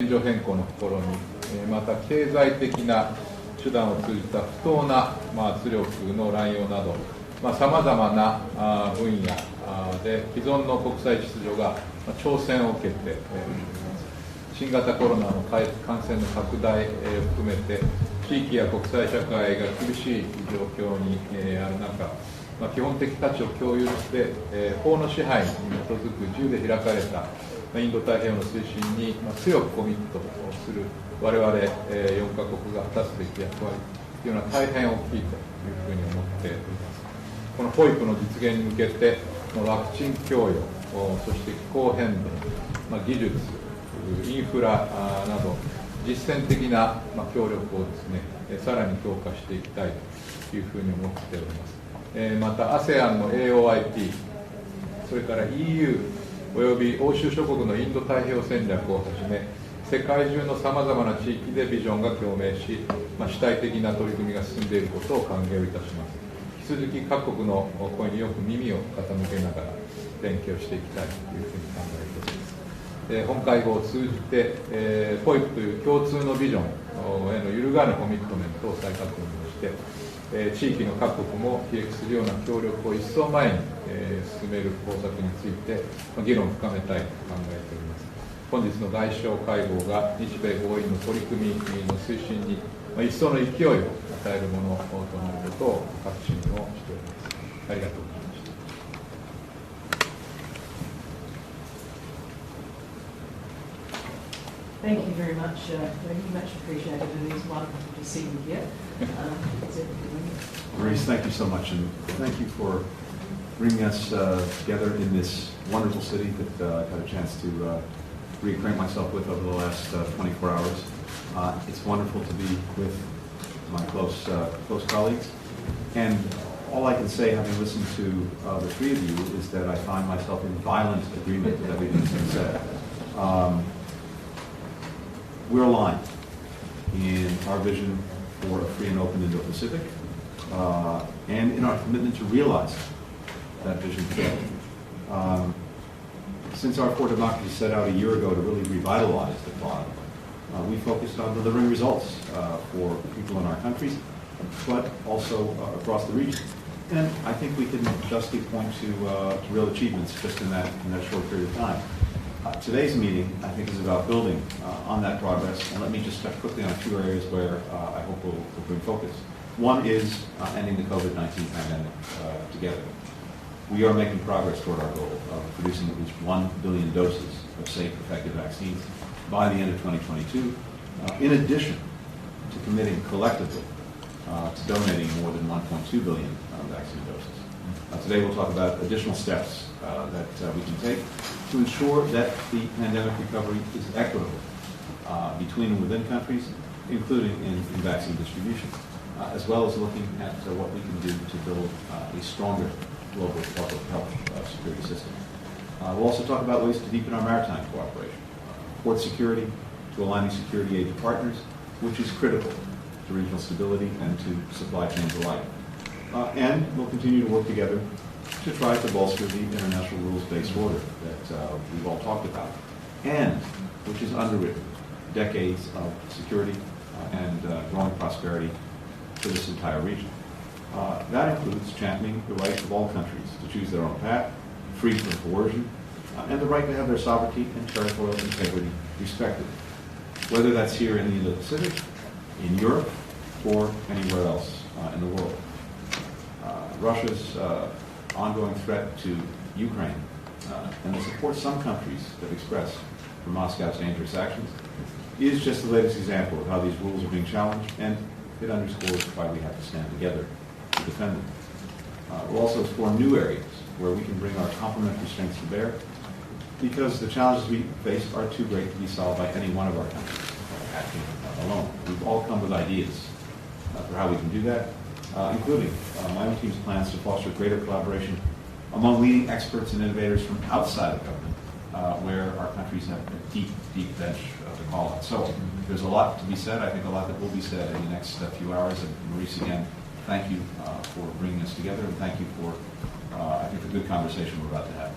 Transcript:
現状変更の試み、また経済的な手段を通じた不当な圧力の乱用など、さまざまな分野で既存の国際秩序が挑戦を受けて、新型コロナの感染の拡大を含めて、地域や国際社会が厳しい状況にある中、基本的価値を共有して、法の支配に基づく自由で開かれたインド太平洋の推進に強くコミットする我々4カ国が果たすべき役割というのは大変大きいというふうに思っております。この FOIP の実現に向けてワクチン供与、そして気候変動、技術、インフラなど実践的な協力をですね、さらに強化していきたいというふうに思っております。また ASEAN の AOIP、それから EU および欧州諸国のインド太平洋戦略をはじめ、世界中のさまざまな地域でビジョンが共鳴し、主体的な取り組みが進んでいることを歓迎をいたします。引き続き各国の声によく耳を傾けながら連携をしていきたいというふうに考えております。本会合を通じて、FOIP という共通のビジョンへの揺るがぬコミットメントを再確認をして、地域の各国も起撃するような協力を一層前に、進める方策について、議論を深めたいと考えております。本日の外相会合が日米豪印の取り組みの推進に、一層の勢いを与えるものとなることを確信をしております。ありがとうございました。Thank you very much. Very much appreciated. It is wonderful to see you here. Maurice, thank you so much, and thank you for bringing us together in this wonderful city that I've had a chance to reacquaint myself with over the last 24 hours. It's wonderful to be with my close colleagues, and all I can say, having listened to the three of you, is that I find myself in violent agreement with everything that's been said. We're aligned in our vision for a free and open Indo-Pacific, and in our commitment to realize that vision today. Since our core democracy set out a year ago to really revitalize the Quad, we focused on delivering results for people in our countries, but also across the region. And I think we can justly point to real achievements just in that short period of time. Today's meeting, I think, is about building on that progress, and let me just touch quickly on two areas where I hope we'll bring focus. One is ending the COVID-19 pandemic together. We are making progress toward our goal of producing at least 1 billion doses of safe, effective vaccines by the end of 2022, in addition to committing collectively to donating more than 1.2 billion vaccine doses. Today we'll talk about additional steps that we can take to ensure that the pandemic recovery is equitable between and within countries, including in vaccine distribution, as well as looking at what we can do to build a stronger global public health security system. We'll also talk about ways to deepen our maritime cooperation, port security, to aligning security aid partners, which is critical to regional stability and to supply chains alike. And we'll continue to work together to try to bolster the international rules-based order that we've all talked about, and which is underwritten decades of security and growing prosperity for this entire region. That includes championing the right of all countries to choose their own path, free from coercion, and the right to have their sovereignty and territorial integrity respected, whether that's here in the Indo-Pacific, in Europe, or anywhere else in the world. Russia's ongoing threat to Ukraine and the support some countries have expressed for Moscow's dangerous actions is just the latest example of how these rules are being challenged, and it underscores why we have to stand together to defend them. We'll also explore new areas where we can bring our complementary strengths to bear, because the challenges we face are too great to be solved by any one of our countries acting alone. We've all come with ideas for how we can do that, including my own team's plans to foster greater collaboration among leading experts and innovators from outside of government, where our countries have a deep, deep bench to call on. So there's a lot to be said. I think a lot that will be said in the next few hours. And Maurice, again, thank you for bringing us together, and thank you for, I think, the good conversation we're about to have.